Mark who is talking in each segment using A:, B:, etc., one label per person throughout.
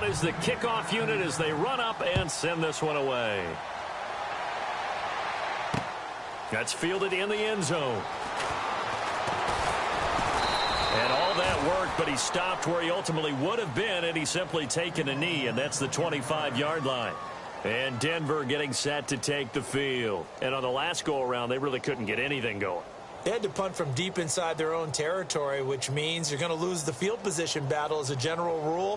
A: out is the kickoff unit as they run up and send this one away. That's fielded in the end zone. And all that worked, but he stopped where he ultimately would have been had he simply taken a knee, and that's the 25-yard line. And Denver getting set to take the field. And on the last go-around, they really couldn't get anything going.
B: They had to punt from deep inside their own territory, which means you're going to lose the field position battle as a general rule.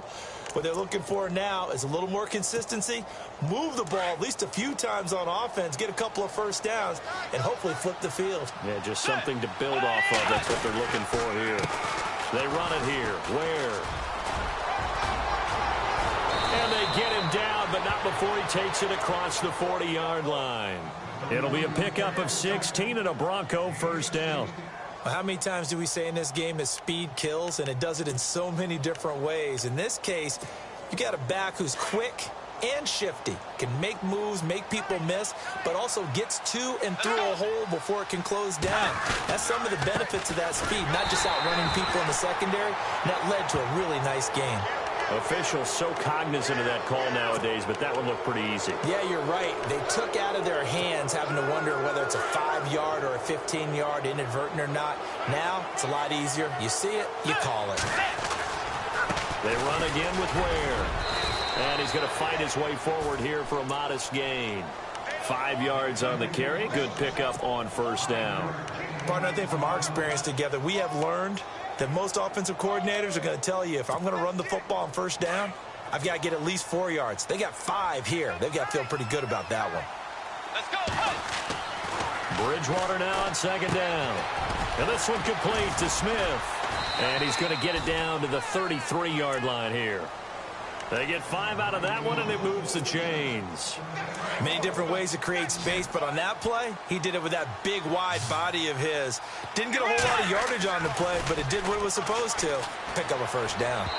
B: What they're looking for now is a little more consistency, move the ball at least a few times on offense, get a couple of first downs, and hopefully flip the field.
A: Yeah, just something to build off of. That's what they're looking for here. They run it here. Where? And they get him down, but not before he takes it across the 40-yard line. It'll be a pickup of 16 and a Bronco first down.
B: Well, how many times do we say in this game that speed kills, and it does it in so many different ways? In this case, you got a back who's quick and shifty, can make moves, make people miss, but also gets to and through a hole before it can close down. That's some of the benefits of that speed, not just outrunning people in the secondary. And that led to a really nice game.
A: Officials so cognizant of that call nowadays, but that one looked pretty easy.
B: Yeah, you're right. They took out of their hands having to wonder whether it's a 5-yard or a 15-yard inadvertent or not. Now, it's a lot easier. You see it, you call it.
A: They run again with Ware. And he's going to fight his way forward here for a modest gain. 5 yards on the carry. Good pickup on first down.
B: Partner, I think from our experience together, we have learned that most offensive coordinators are going to tell you, if I'm going to run the football on first down, I've got to get at least 4 yards. They got 5 here. They've got to feel pretty good about that one.
C: Let's go.
A: Bridgewater now on second down. And this one complete to Smith. And he's going to get it down to the 33-yard line here. They get 5 out of that one, and it moves the chains.
B: Many different ways to create space, but on that play, he did it with that big, wide body of his. Didn't get a whole lot of yardage on the play, but it did what it was supposed to. Pick up a first down.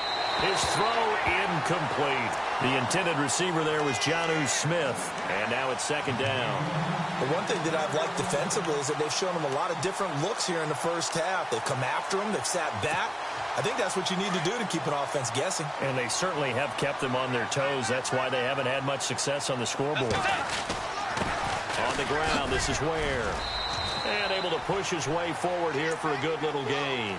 A: His throw incomplete. The intended receiver there was Jonnu Smith, and now it's second down.
B: But one thing that I've liked defensively is that they've shown him a lot of different looks here in the first half. They've come after him. They've sat back. I think that's what you need to do to keep an offense guessing.
A: And they certainly have kept them on their toes. That's why they haven't had much success on the scoreboard. On the ground, this is Ware. And able to push his way forward here for a good little gain.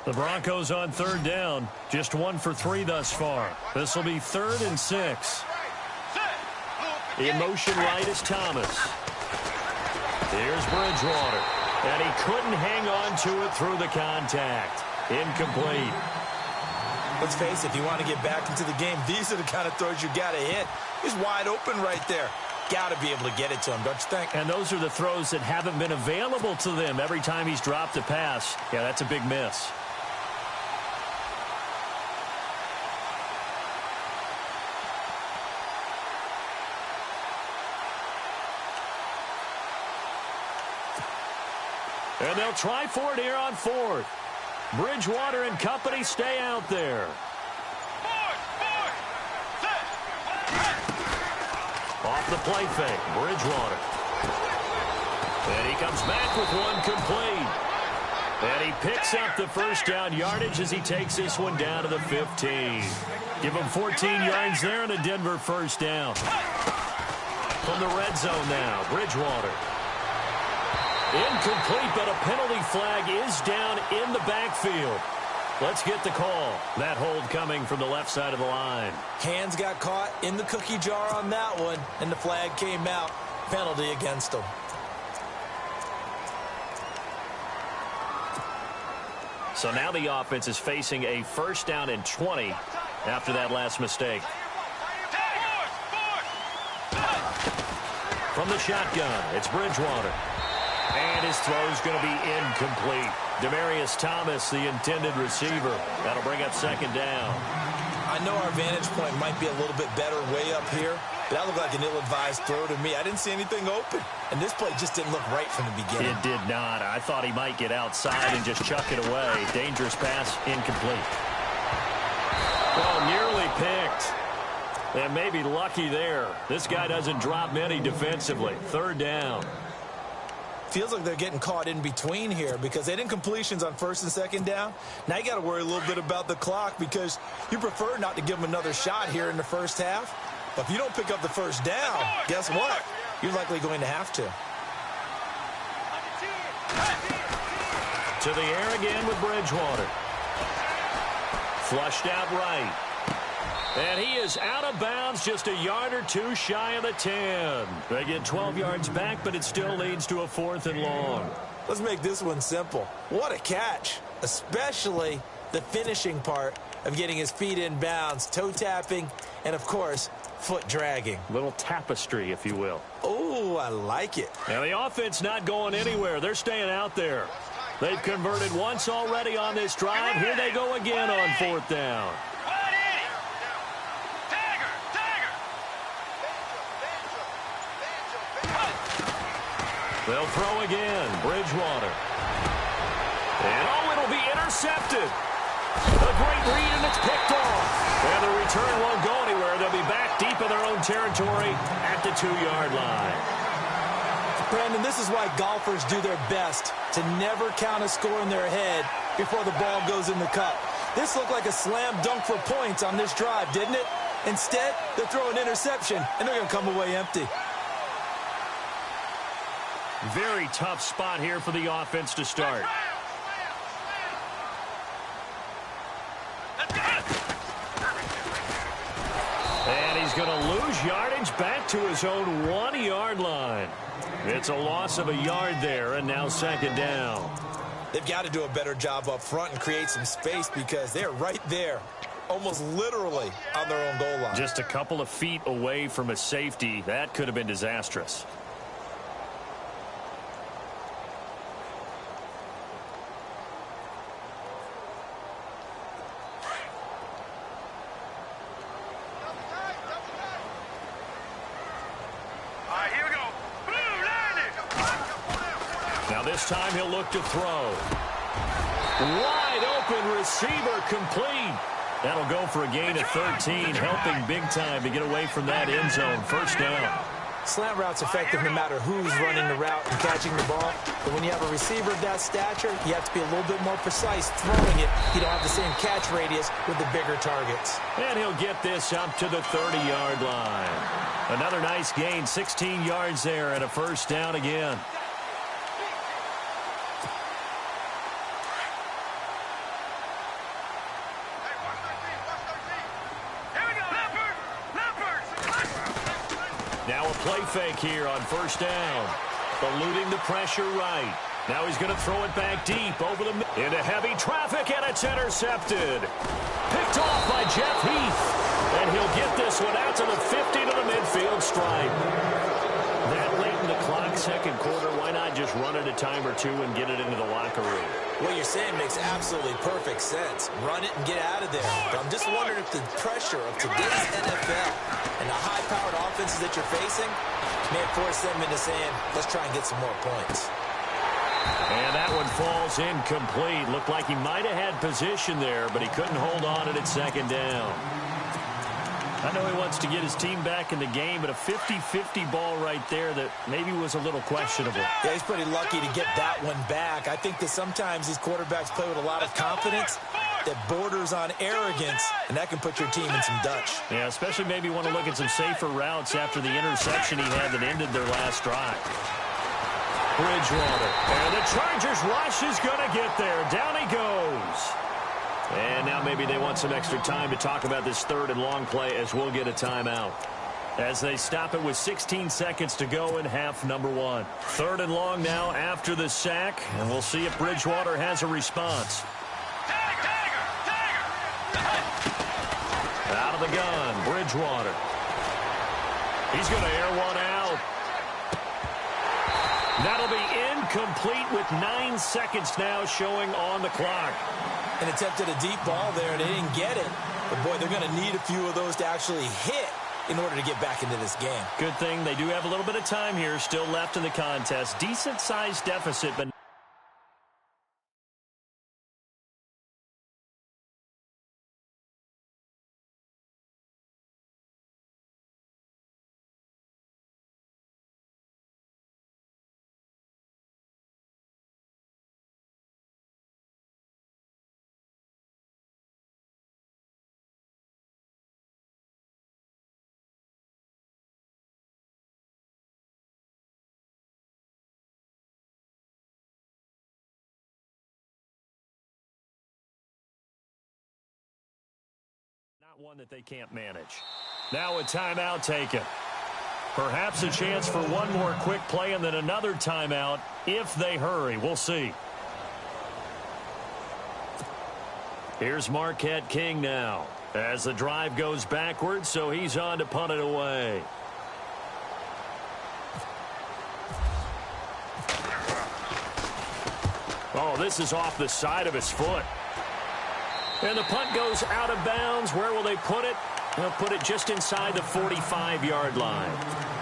A: The Broncos on third down. Just 1 for 3 thus far. This will be 3rd and 6. In motion right is Thomas. Here's Bridgewater. And he couldn't hang on to it through the contact. Incomplete.
B: Let's face it, if you want to get back into the game, these are the kind of throws you got to hit. He's wide open right there. Got to be able to get it to him, don't you think?
A: And those are the throws that haven't been available to them every time he's dropped a pass. Yeah, that's a big miss. And they'll try for it here on 4th. Bridgewater and company stay out there. Off the play fake, Bridgewater. And he comes back with one complete. And he picks up the first down yardage as he takes this one down to the 15. Give him 14 yards there and a Denver first down. From the red zone now, Bridgewater. Incomplete, but a penalty flag is down in the backfield. Let's get the call. That hold coming from the left side of the line.
B: Hands got caught in the cookie jar on that one, and the flag came out. Penalty against them.
A: So now the offense is facing a first down and 20 after that last mistake. From the shotgun, it's Bridgewater. And his throw's going to be incomplete. Demaryius Thomas, the intended receiver. That'll bring up second down.
B: I know our vantage point might be a little bit better way up here, but that looked like an ill-advised throw to me. I didn't see anything open, and this play just didn't look right from the beginning.
A: It did not. I thought he might get outside and just chuck it away. Dangerous pass, incomplete. Well, nearly picked. And maybe lucky there. This guy doesn't drop many defensively. Third down.
B: Feels like they're getting caught in between here because they didn't completions on first and second down. Now you got to worry a little bit about the clock because you prefer not to give them another shot here in the first half. But if you don't pick up the first down, guess what? You're likely going to have to.
A: To the air again with Bridgewater. Flushed out right. And he is out of bounds, just a yard or two shy of the 10. They get 12 yards back, but it still leads to a 4th and long.
B: Let's make this one simple. What a catch, especially the finishing part of getting his feet in bounds, toe tapping, and, of course, foot dragging.
A: Little tapestry, if you will.
B: Oh, I like it.
A: Now, the offense not going anywhere. They're staying out there. They've converted once already on this drive. Here they go again on 4th down. They'll throw again. Bridgewater. And, oh, it'll be intercepted. A great read, and it's picked off. And the return won't go anywhere. They'll be back deep in their own territory at the 2-yard line.
B: Brandon, this is why golfers do their best to never count a score in their head before the ball goes in the cup. This looked like a slam dunk for points on this drive, didn't it? Instead, they're throwing interception, and they're going to come away empty.
A: Very tough spot here for the offense to start. And he's going to lose yardage back to his own 1-yard line. It's a loss of a yard there, and now 2nd down.
B: They've got to do a better job up front and create some space because they're right there, almost literally on their own goal line.
A: Just a couple of feet away from a safety. That could have been disastrous. This time he'll look to throw. Wide open receiver complete. That'll go for a gain of 13, helping big time to get away from that end zone. 1st down.
B: Slant route's effective no matter who's running the route and catching the ball. But when you have a receiver of that stature, you have to be a little bit more precise throwing it. You don't have the same catch radius with the bigger targets.
A: And he'll get this up to the 30-yard line. Another nice gain, 16 yards there, and a 1st down again. Play fake here on 1st down. Eluding the pressure right. Now he's going to throw it back deep over the into heavy traffic, and it's intercepted. Picked off by Jeff Heath. And he'll get this one out to the 50 to the midfield stripe. That late in the clock, 2nd quarter, why not just run it a time or two and get it into the locker room?
B: What you're saying makes absolutely perfect sense. Run it and get out of there. But I'm just wondering if the pressure of today's NFL and the high-powered offenses that you're facing may have forced them into saying, let's try and get some more points.
A: And that one falls incomplete. Looked like he might have had position there, but he couldn't hold on it at 2nd down. I know he wants to get his team back in the game, but a 50-50 ball right there that maybe was a little questionable.
B: Yeah, he's pretty lucky to get that one back. I think that sometimes these quarterbacks play with a lot of confidence that borders on arrogance, and that can put your team in some Dutch.
A: Yeah, especially maybe want to look at some safer routes after the interception he had that ended their last drive. Bridgewater. And the Chargers rush is going to get there. Down he goes. And now maybe they want some extra time to talk about this 3rd and long play as we'll get a timeout. As they stop it with 16 seconds to go in half number 1. 3rd and long now after the sack, and we'll see if Bridgewater has a response. Out of the gun, Bridgewater. He's going to air one out. That'll be incomplete with 9 seconds now showing on the clock.
B: And attempted a deep ball there, and they didn't get it. But, boy, they're going to need a few of those to actually hit in order to get back into this game.
A: Good thing they do have a little bit of time here still left in the contest. Decent-sized deficit, but not one that they can't manage. Now a timeout taken. Perhaps a chance for one more quick play and then another timeout if they hurry. We'll see. Here's Marquette King now as the drive goes backwards, so he's on to punt it away. Oh, this is off the side of his foot. And the punt goes out of bounds. Where will they put it? They'll put it just inside the 45-yard line.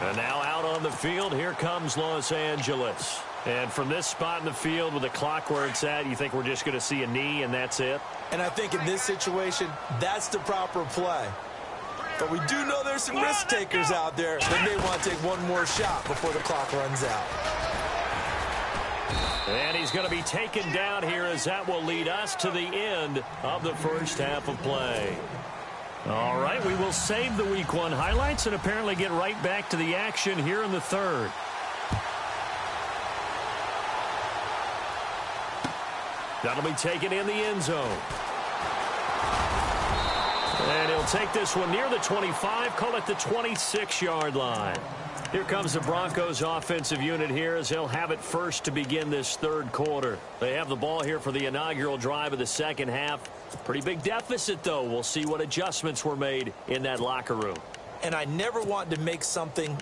A: And now out on the field, here comes Los Angeles. And from this spot in the field with the clock where it's at, you think we're just going to see a knee and that's it?
B: And I think in this situation, that's the proper play. But we do know there's some risk takers out there that may want to take one more shot before the clock runs out.
A: And he's going to be taken down here as that will lead us to the end of the first half of play. All right, we will save the Week 1 highlights and apparently get right back to the action here in the third. That'll be taken in the end zone. And he'll take this one near the 25, call it the 26-yard line. Here comes the Broncos offensive unit here as they'll have it first to begin this third quarter. They have the ball here for the inaugural drive of the second half. Pretty big deficit, though. We'll see what adjustments were made in that locker room.
B: And I never want to make something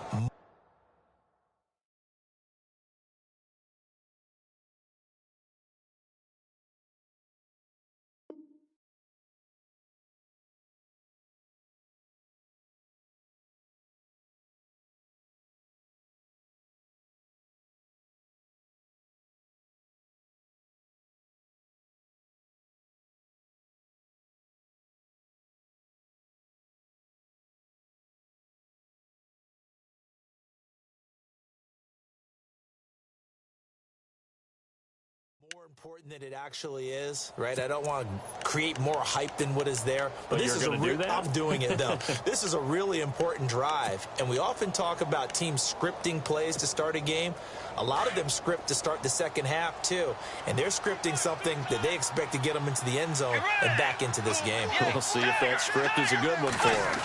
B: more important than it actually is, right? I don't want to create more hype than what is there.
A: But this is
B: I'm doing it, though. This is a really important drive, and we often talk about teams scripting plays to start a game. A lot of them script to start the second half, too, and they're scripting something that they expect to get them into the end zone and back into this game.
A: We'll see if that script is a good one for them.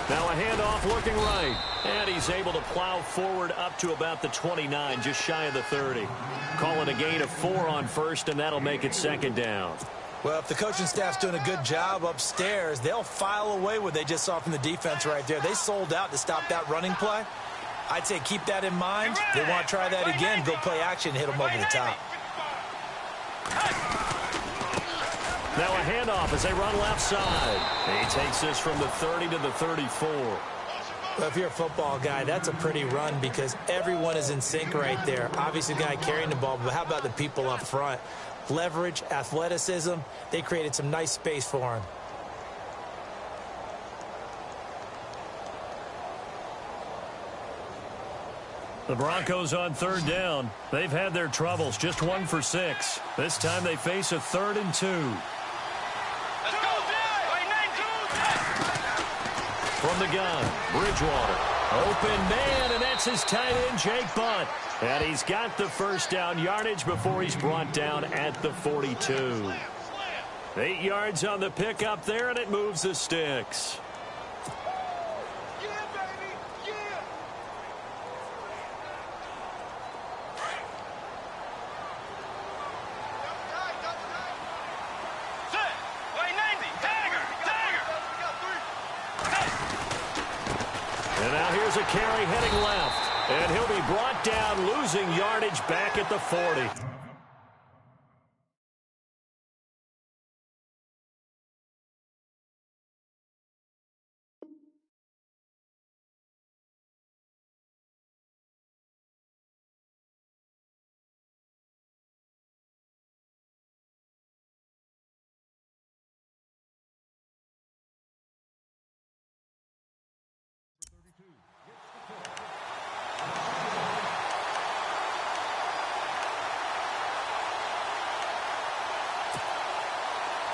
A: Now a handoff looking right, and he's able to plow forward up to about the 29, just shy of the 30. Calling a gain of 4 on first, and that'll make it second down.
B: Well, if the coaching staff's doing a good job upstairs, they'll file away what they just saw from the defense right there. They sold out to stop that running play. I'd say keep that in mind. They want to try that again, go play action, hit them over the top.
A: Now a handoff as they run left side. He takes this from the 30 to the 34.
B: Well, if you're a football guy, that's a pretty run because everyone is in sync right there. Obviously, the guy carrying the ball, but how about the people up front? Leverage, athleticism, they created some nice space for him.
A: The Broncos on third down. They've had their troubles, just 1 for 6. This time they face a 3rd and 2.
C: Let's go,
A: From the gun, Bridgewater. Open man, and that's his tight end, Jake Butt. And he's got the first down yardage before he's brought down at the 42. 8 yards on the pickup there, and it moves the sticks. And now here's a carry heading left. And he'll be brought down, losing yardage back at the 40.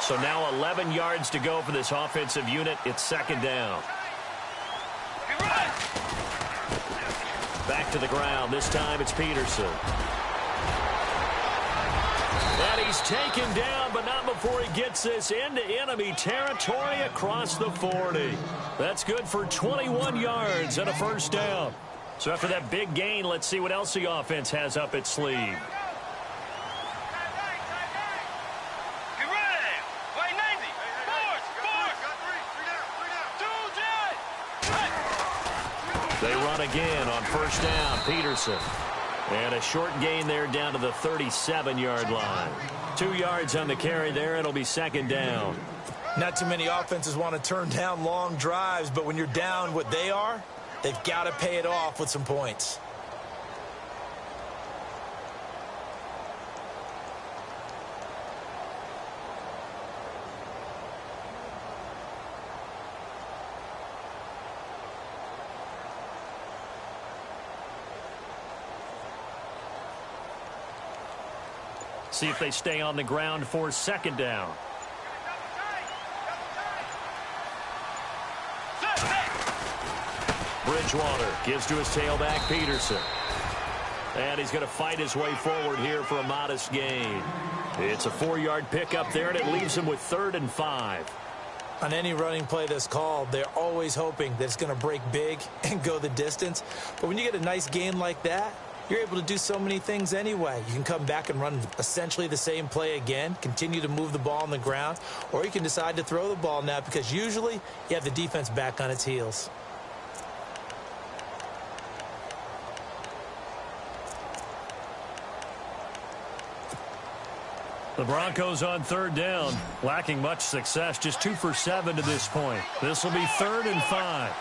A: So now 11 yards to go for this offensive unit. It's second down. Back to the ground. This time it's Peterson. And he's taken down, but not before he gets this into enemy territory across the 40. That's good for 21 yards and a first down. So after that big gain, let's see what else the offense has up its sleeve. They run again on first down. Peterson. And a short gain there down to the 37-yard line. 2 yards on the carry there. It'll be second down.
B: Not too many offenses want to turn down long drives, but when you're down what they are, they've got to pay it off with some points.
A: See if they stay on the ground for second down. Bridgewater gives to his tailback, Peterson. And he's going to fight his way forward here for a modest gain. It's a 4-yard pickup there, and it leaves him with 3rd and 5.
B: On any running play that's called, they're always hoping that it's going to break big and go the distance. But when you get a nice gain like that, you're able to do so many things anyway. You can come back and run essentially the same play again, continue to move the ball on the ground, or you can decide to throw the ball now because usually you have the defense back on its heels.
A: The Broncos on third down, lacking much success, just 2 for 7 to this point. This will be 3rd and 5.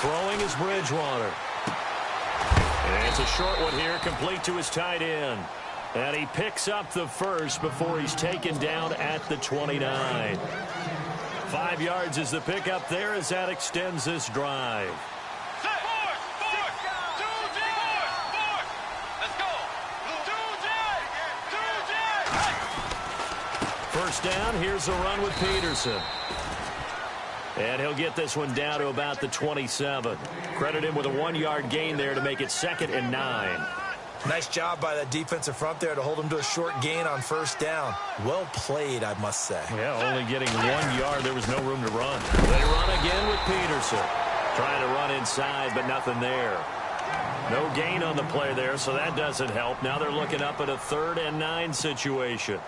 A: Throwing is Bridgewater. And it's a short one here, complete to his tight end. And he picks up the first before he's taken down at the 29. 5 yards is the pickup there as that extends this drive. First down, here's a run with Peterson. And he'll get this one down to about the 27. Credit him with a 1-yard gain there to make it 2nd and 9.
B: Nice job by that defensive front there to hold him to a short gain on first down. Well played, I must say.
A: Yeah, only getting 1 yard. There was no room to run. They run again with Peterson. Trying to run inside, but nothing there. No gain on the play there, so that doesn't help. Now they're looking up at a 3rd and 9 situation.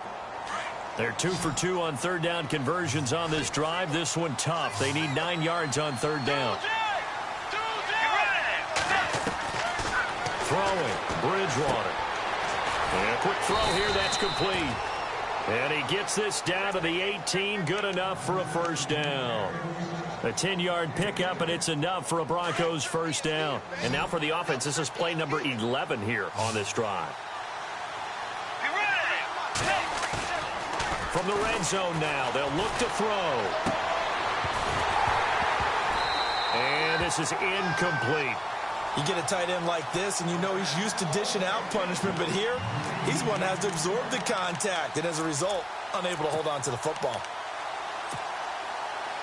A: They're 2 for 2 on third down conversions on this drive. This one tough. They need 9 yards on third down. Throwing, Bridgewater. And a quick throw here, that's complete. And he gets this down to the 18, good enough for a first down. A 10-yard pickup, and it's enough for a Broncos first down. And now for the offense, this is play number 11 here on this drive. From the red zone now, they'll look to throw. And this is incomplete.
B: You get a tight end like this, and you know he's used to dishing out punishment, but here, he's one that has to absorb the contact, and as a result, unable to hold on to the football.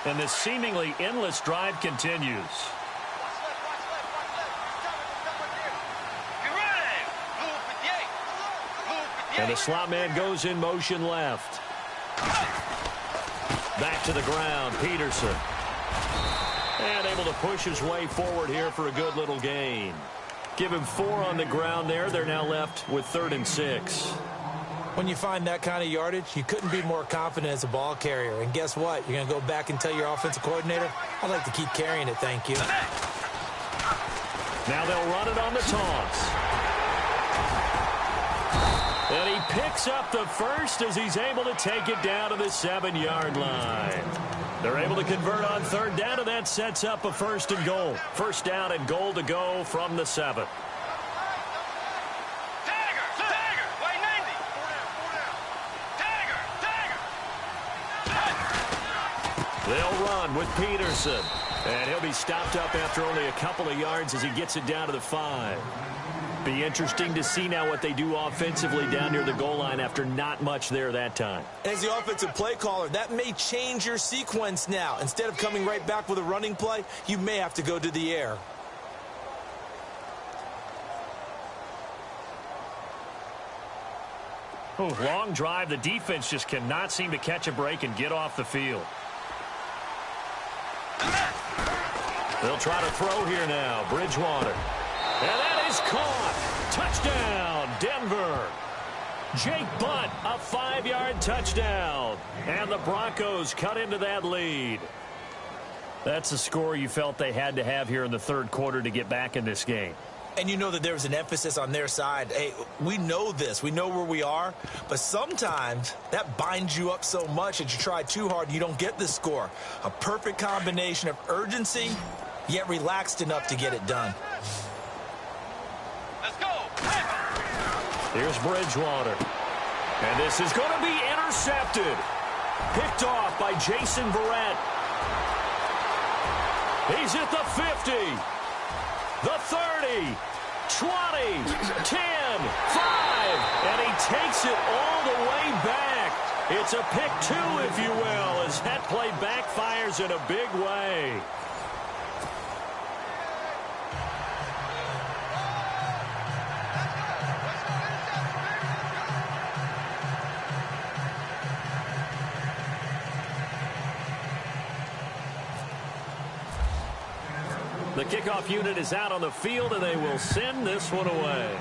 A: And this seemingly endless drive continues. And the slot man goes in motion left. Back to the ground, Peterson. And able to push his way forward here for a good little gain. Give him 4 on the ground there. They're now left with 3rd and 6.
B: When you find that kind of yardage, you couldn't be more confident as a ball carrier. And guess what? You're going to go back and tell your offensive coordinator, I'd like to keep carrying it, thank you.
A: Now they'll run it on the toss. And he picks up the first as he's able to take it down to the 7-yard line. They're able to convert on third down, and that sets up a 1st and goal. First down and goal to go from the 7. They'll run with Peterson. And he'll be stopped up after only a couple of yards as he gets it down to the 5. Be interesting to see now what they do offensively down near the goal line after not much there that time.
B: As the offensive play caller, that may change your sequence now. Instead of coming right back with a running play, you may have to go to the air.
A: Ooh, long drive. The defense just cannot seem to catch a break and get off the field. They'll try to throw here now. Bridgewater. And that is caught. Touchdown, Denver. Jake Butt, a 5-yard touchdown. And the Broncos cut into that lead. That's a score you felt they had to have here in the third quarter to get back in this game.
B: And you know that there was an emphasis on their side. Hey, we know this. We know where we are. But sometimes that binds you up so much that you try too hard, you don't get the score. A perfect combination of urgency, yet relaxed enough to get it done.
C: Let's go.
A: Here's Bridgewater. And this is going to be intercepted. Picked off by Jason Verrett. He's at the 50. The 30, 20, 10, 5, and he takes it all the way back. It's a pick two, if you will, as that play backfires in a big way. The kickoff unit is out on the field, and they will send this one away.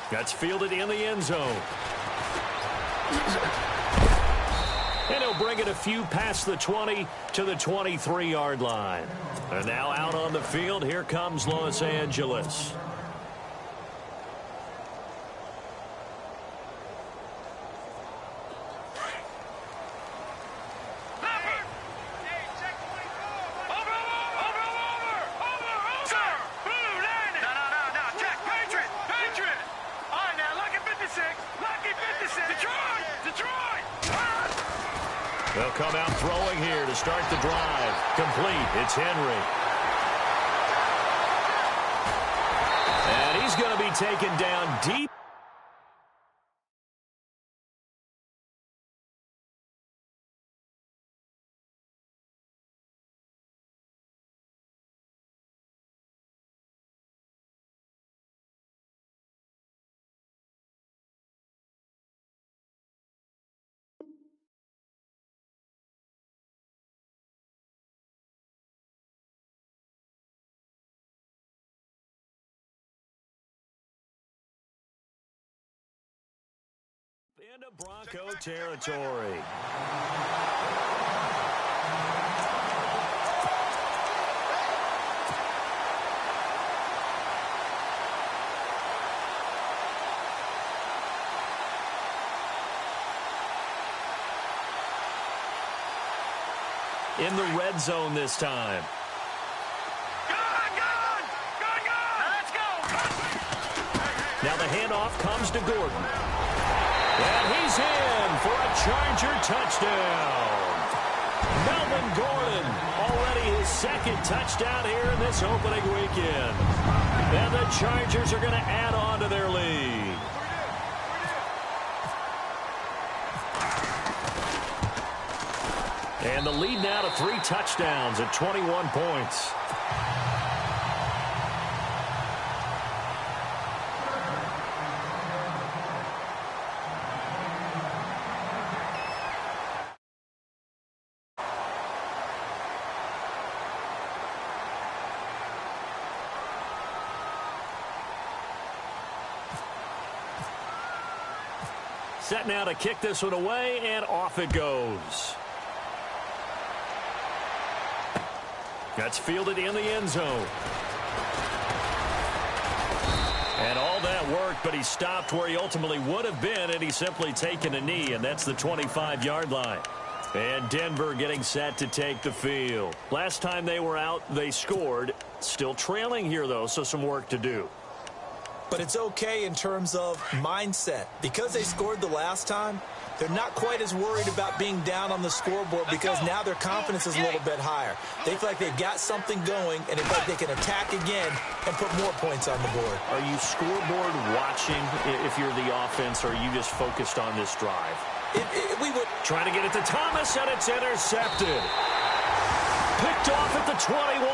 A: That's fielded in the end zone. And he'll bring it a few past the 20 to the 23-yard line. And now out on the field, here comes Los Angeles. They'll come out throwing here to start the drive. Complete. It's Henry. And he's going to be taken down deep. Into Bronco territory. In the red zone this time. Now the handoff comes to Gordon. And he's in for a Charger touchdown. Melvin Gordon, already his second touchdown here in this opening weekend. And the Chargers are going to add on to their lead. And the lead now to 3 touchdowns at 21 points. Set now to kick this one away, and off it goes. That's fielded in the end zone. And all that worked, but he stopped where he ultimately would have been, and he's simply taken a knee, and that's the 25-yard line. And Denver getting set to take the field. Last time they were out, they scored. Still trailing here, though, so some work to do.
B: But it's okay in terms of mindset. Because they scored the last time, they're not quite as worried about being down on the scoreboard because now their confidence is a little bit higher. They feel like they've got something going, and they feel like they can attack again and put more points on the board.
A: Are you scoreboard watching if you're the offense, or are you just focused on this drive?
B: We would
A: try to get it to Thomas, and it's intercepted. Picked off at the 21.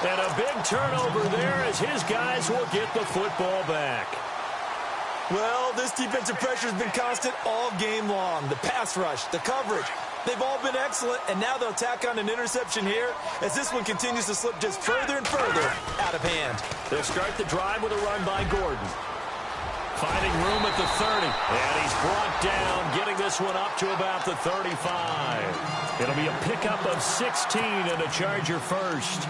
A: And a big turnover there as his guys will get the football back.
B: Well, this defensive pressure has been constant all game long. The pass rush, the coverage, they've all been excellent, and now they'll tack on an interception here as this one continues to slip just further and further out of hand.
A: They'll start the drive with a run by Gordon. Finding room at the 30, and he's brought down, getting this one up to about the 35. It'll be a pickup of 16 and a Charger first.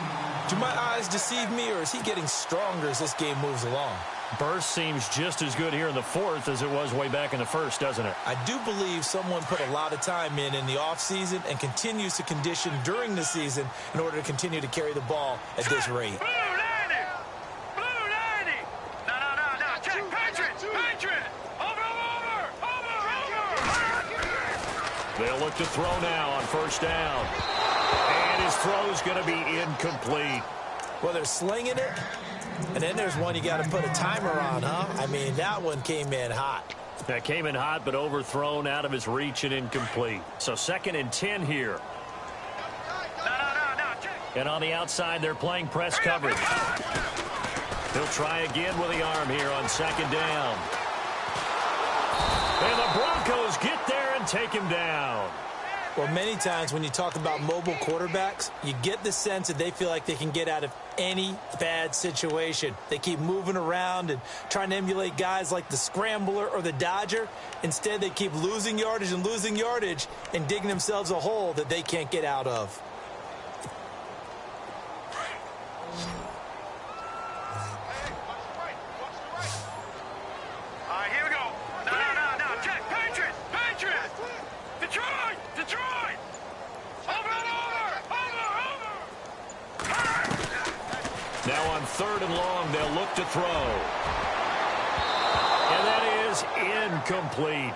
B: Do my eyes deceive me, or is he getting stronger as this game moves along?
A: Burst seems just as good here in the fourth as it was way back in the first, doesn't it?
B: I do believe someone put a lot of time in the offseason and continues to condition during the season in order to continue to carry the ball at this rate.
C: Blue 90! Blue 90! No. Check. Patriot! Over!
A: They'll look to throw now on first down. And his throw's going to be incomplete.
B: Well, they're slinging it. And then there's one you got to put a timer on, huh? I mean, that one came in hot.
A: That came in hot, but overthrown out of his reach and incomplete. So 2nd and 10 here.
C: No.
A: And on the outside, they're playing press coverage. He'll try again with the arm here on 2nd down. And the Broncos get there and take him down.
B: Well, many times when you talk about mobile quarterbacks, you get the sense that they feel like they can get out of any bad situation. They keep moving around and trying to emulate guys like the Scrambler or the Dodger. Instead, they keep losing yardage and digging themselves a hole that they can't get out of.
C: All right, here we go. No. Check. Patriot! Detroit! Over!
A: Now on 3rd and long, they'll look to throw. And that is incomplete.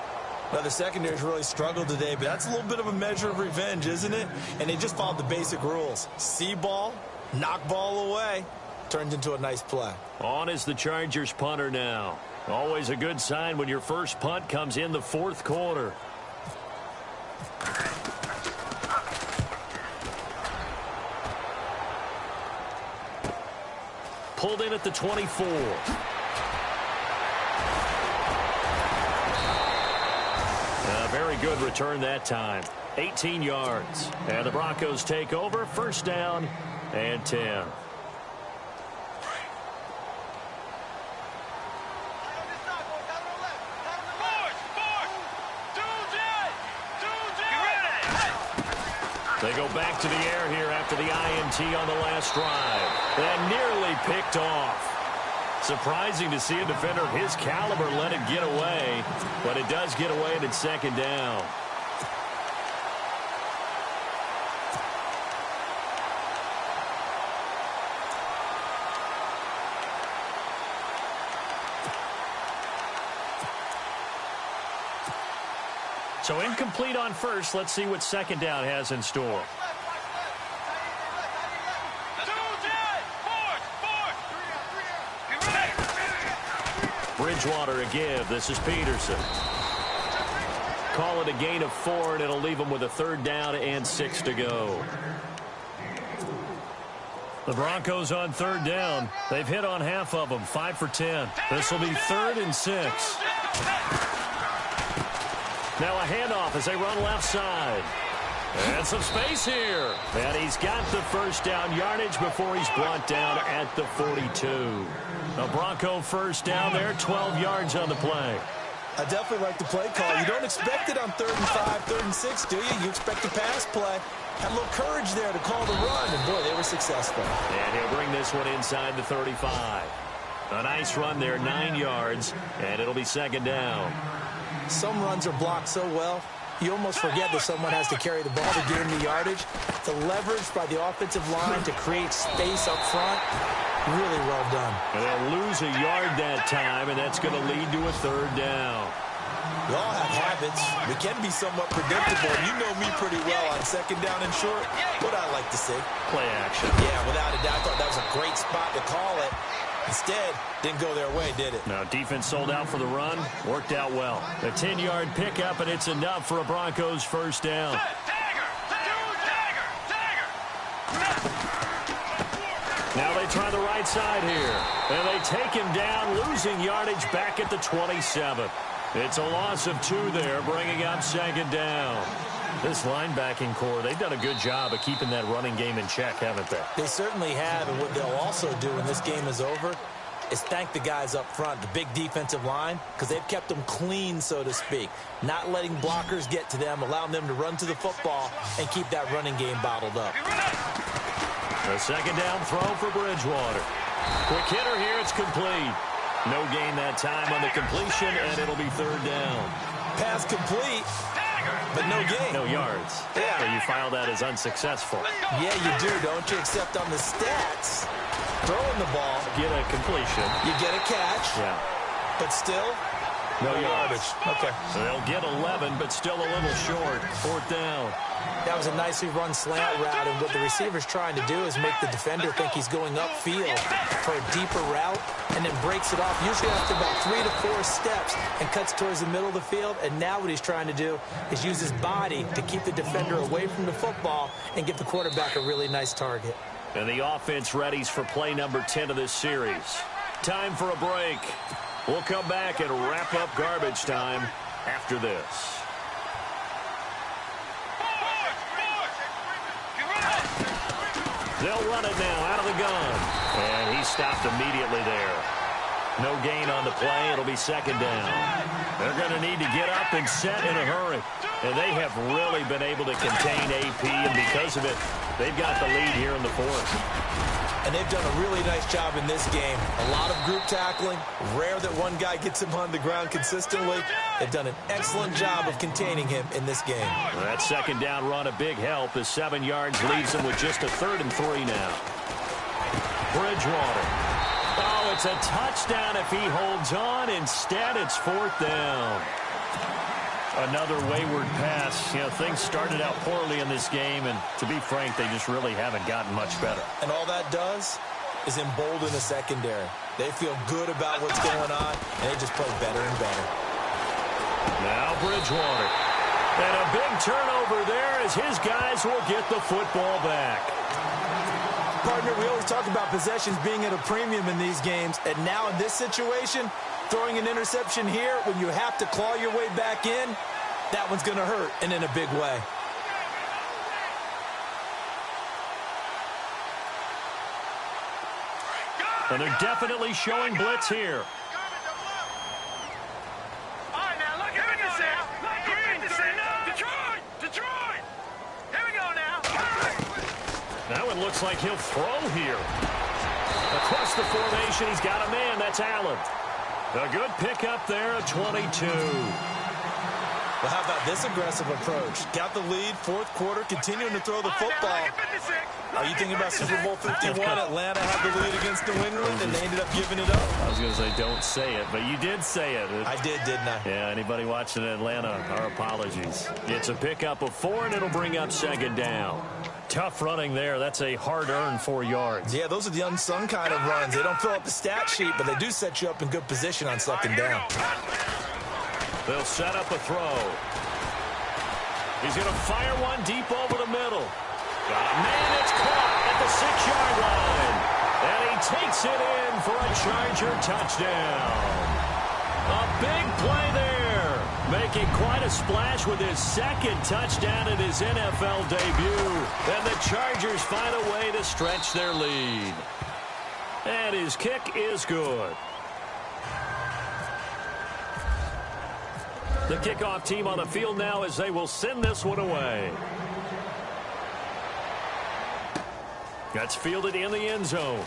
B: Now, the secondary's really struggled today, but that's a little bit of a measure of revenge, isn't it? And they just followed the basic rules. See ball, knock ball away. Turns into a nice play.
A: On is the Chargers punter now. Always a good sign when your first punt comes in the 4th quarter. Pulled in at the 24. Very good return that time. 18 yards. And the Broncos take over. 1st down and 10. They go back to the air here after the INT on the last drive. And nearly picked off. Surprising to see a defender of his caliber let it get away. But it does get away and it's 2nd down. So incomplete on first. Let's see what 2nd down has in store. Bridgewater a give. This is Peterson. Call it a gain of 4, and it'll leave them with a 3rd down and 6 to go. The Broncos on 3rd down. They've hit on half of them, 5 for 10. This will be 3rd and 6. Now a handoff as they run left side. And some space here. And he's got the 1st down yardage before he's brought down at the 42. A Bronco 1st down there, 12 yards on the play.
B: I definitely like the play call. You don't expect it on 3rd and 5, 3rd and 6, do you? You expect a pass play. Had a little courage there to call the run, and boy, they were successful.
A: And he'll bring this one inside the 35. A nice run there, 9 yards, and it'll be 2nd down.
B: Some runs are blocked so well, you almost forget that someone has to carry the ball to gain the yardage. The leverage by the offensive line to create space up front, really well done.
A: And they'll lose a yard that time, and that's going to lead to a 3rd down.
B: We all have habits. We can be somewhat predictable. You know me pretty well on 2nd down and short. What I like to see.
A: Play action.
B: Yeah, without a doubt. I thought that was a great spot to call it. Instead, didn't go their way, did it?
A: Now, defense sold out for the run. Worked out well. A 10-yard pickup, and it's enough for a Broncos 1st down. Now they try the right side here. And they take him down, losing yardage back at the 27. It's a loss of 2 there, bringing up second down. This linebacking core, they've done a good job of keeping that running game in check, haven't they?
B: They certainly have, and what they'll also do when this game is over is thank the guys up front, the big defensive line, because they've kept them clean, so to speak, not letting blockers get to them, allowing them to run to the football and keep that running game bottled up.
A: The second down throw for Bridgewater. Quick hitter here, it's complete. No gain that time on the completion, and it'll be third down.
B: Pass complete, but no gain.
A: No yards.
B: Yeah.
A: So you file that as unsuccessful.
B: Yeah, you do, don't you? Except on the stats, throwing the ball,
A: Get a completion.
B: you get a catch,
A: Yeah.
B: but still,
A: No
B: yardage. Okay.
A: So they'll get 11, but still a little short. Fourth down.
B: That was a nicely run slant route, and what the receiver's trying to do is make the defender think he's going upfield for a deeper route, and then breaks it off, usually after about 3 to 4 steps, and cuts towards the middle of the field. And now what he's trying to do is use his body to keep the defender away from the football and give the quarterback a really nice target.
A: And the offense readies for play number 10 of this series. Time for a break. We'll come back and wrap up garbage time after this. They'll run it now out of the gun. And he stopped immediately there. No gain on the play. It'll be second down. They're going to need to get up and set in a hurry. And they have really been able to contain AP, and because of it, they've got the lead here in the fourth.
B: And they've done a really nice job in this game. A lot of group tackling. Rare that one guy gets him on the ground consistently. They've done an excellent job of containing him in this game.
A: Well, that second down run a big help as 7 yards leaves them with just a 3rd and 3 now. Bridgewater. Oh, it's a touchdown if he holds on. Instead, it's 4th down. Another wayward pass. You know, things started out poorly in this game, and to be frank, they just really haven't gotten much better.
B: And all that does is embolden the secondary. They feel good about what's going on, and they just play better and better.
A: Now Bridgewater. And a big turnover there as his guys will get the football back.
B: Partner, we always talk about possessions being at a premium in these games, and now in this situation, throwing an interception here when you have to claw your way back in, that one's going to hurt, and in a big way.
A: And they're definitely showing blitz here.
C: All right, now, look, here we go now. Detroit. Here we go now.
A: That one looks like he'll throw here. Across the formation, he's got a man. That's Allen. A good pickup there at 22.
B: Well, how about this aggressive approach? Got the lead, fourth quarter, continuing to throw the football. Are you thinking about Super Bowl 51? Atlanta had the lead against New England, and they ended up giving it up.
A: I was going to say, don't say it, but you did say it.
B: I did, didn't I?
A: Yeah, anybody watching Atlanta, our apologies. It's a pickup of 4, and it'll bring up second down. Tough running there. That's a hard-earned 4 yards.
B: Yeah, those are the unsung kind of runs. They don't fill up the stat sheet, but they do set you up in good position on second down.
A: They'll set up a throw. He's going to fire one deep over the middle. Got a man that's caught at the 6-yard line. And he takes it in for a Charger touchdown. A big play there. Making quite a splash with his 2nd touchdown in his NFL debut. And the Chargers find a way to stretch their lead. And his kick is good. The kickoff team on the field now as they will send this one away. That's fielded in the end zone.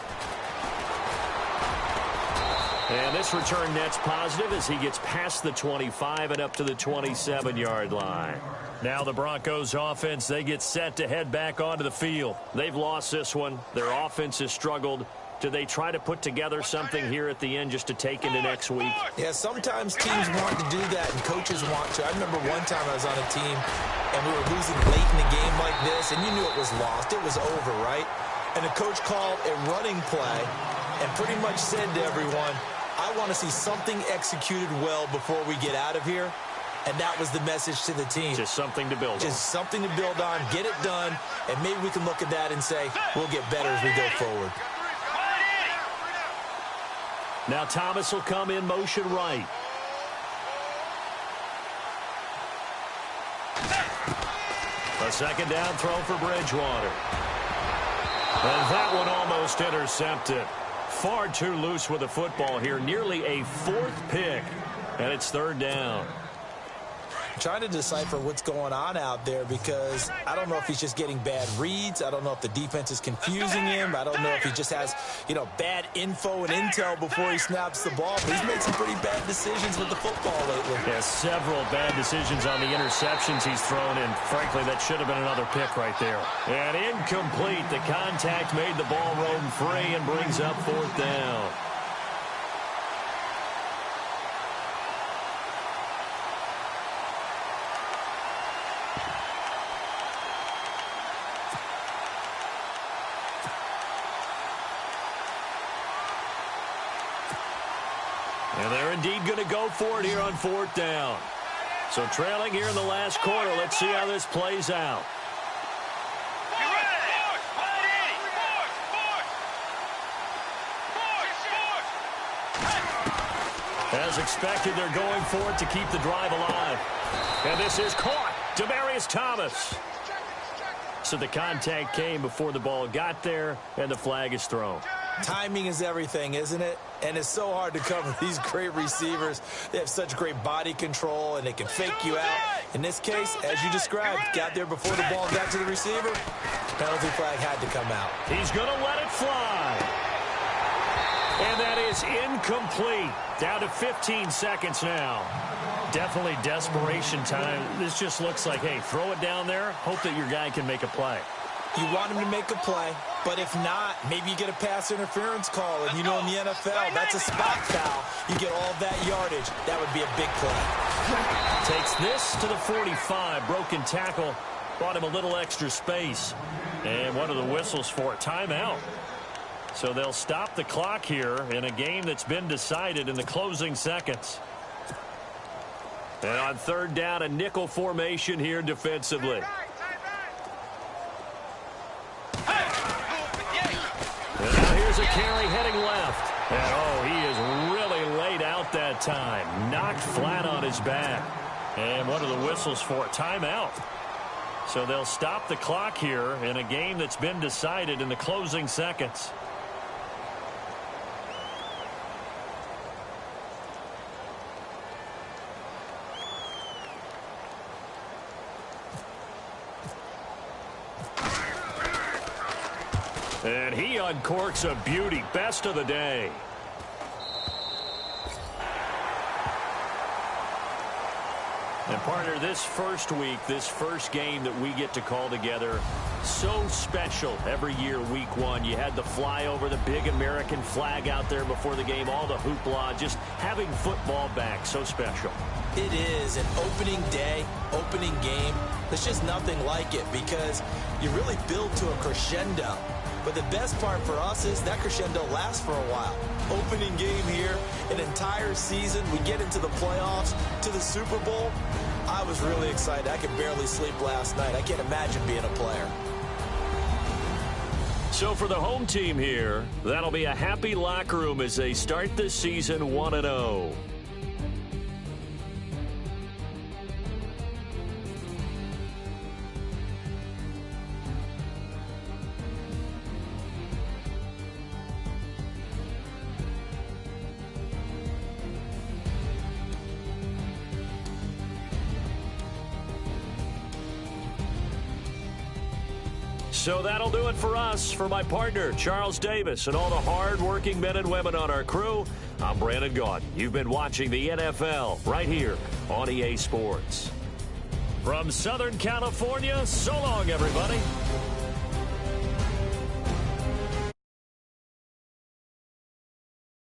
A: And this return net's positive as he gets past the 25 and up to the 27-yard line. Now the Broncos offense, they get set to head back onto the field. They've lost this one. Their offense has struggled. Do they try to put together something here at the end just to take into next week?
B: Yeah, sometimes teams want to do that and coaches want to. I remember one time I was on a team and we were losing late in the game like this, and you knew it was lost. It was over, right? And the coach called a running play and pretty much said to everyone, I want to see something executed well before we get out of here. And that was the message to the team.
A: Just something to build on.
B: Just something to build on, get it done, and maybe we can look at that and say, we'll get better as we go forward.
A: Now Thomas will come in motion right. A second down throw for Bridgewater. And that one almost intercepted. Far too loose with the football here. Nearly a fourth pick. And it's third down.
B: I'm trying to decipher what's going on out there because I don't know if he's just getting bad reads. I don't know if the defense is confusing him. I don't know if he just has, bad info and intel before he snaps the ball. But he's made some pretty bad decisions with the football lately.
A: Yeah, several bad decisions on the interceptions he's thrown in. Frankly, that should have been another pick right there. And incomplete. The contact made the ball roam free and brings up fourth down. And they're indeed going to go for it here on fourth down. So trailing here in the last quarter. Let's see how this plays out. As expected, they're going for it to keep the drive alive. And this is caught. Demaryius Thomas. So the contact came before the ball got there, and the flag is thrown.
B: Timing is everything, isn't it? And it's so hard to cover these great receivers. They have such great body control, and they can fake you out. In this case, as you described, got there before the ball got to the receiver. Penalty flag had to come out.
A: He's going to let it fly. And that is incomplete. Down to 15 seconds now. Definitely desperation time. This just looks like, hey, throw it down there. Hope that your guy can make a play.
B: You want him to make a play, but if not, maybe you get a pass interference call. And in the NFL, that's a spot foul. You get all that yardage. That would be a big play.
A: Takes this to the 45. Broken tackle. Bought him a little extra space. And one of the whistles for a timeout. So they'll stop the clock here in a game that's been decided in the closing seconds. And on third down, a nickel formation here defensively. And now here's a carry heading left. And, he is really laid out that time. Knocked flat on his back. And one of the whistles for a timeout. So they'll stop the clock here in a game that's been decided in the closing seconds. And he uncorks a beauty. Best of the day. And partner, this first week, this first game that we get to call together, so special every year, week one. You had the flyover, the big American flag out there before the game, all the hoopla, just having football back, so special.
B: It is an opening day, opening game. There's just nothing like it because you really build to a crescendo. But the best part for us is that crescendo lasts for a while. Opening game here, an entire season. We get into the playoffs, to the Super Bowl. I was really excited. I could barely sleep last night. I can't imagine being a player.
A: So for the home team here, that'll be a happy locker room as they start this season 1-0. So that'll do it for us. For my partner, Charles Davis, and all the hard-working men and women on our crew, I'm Brandon Gaudin. You've been watching the NFL right here on EA Sports. From Southern California, so long, everybody.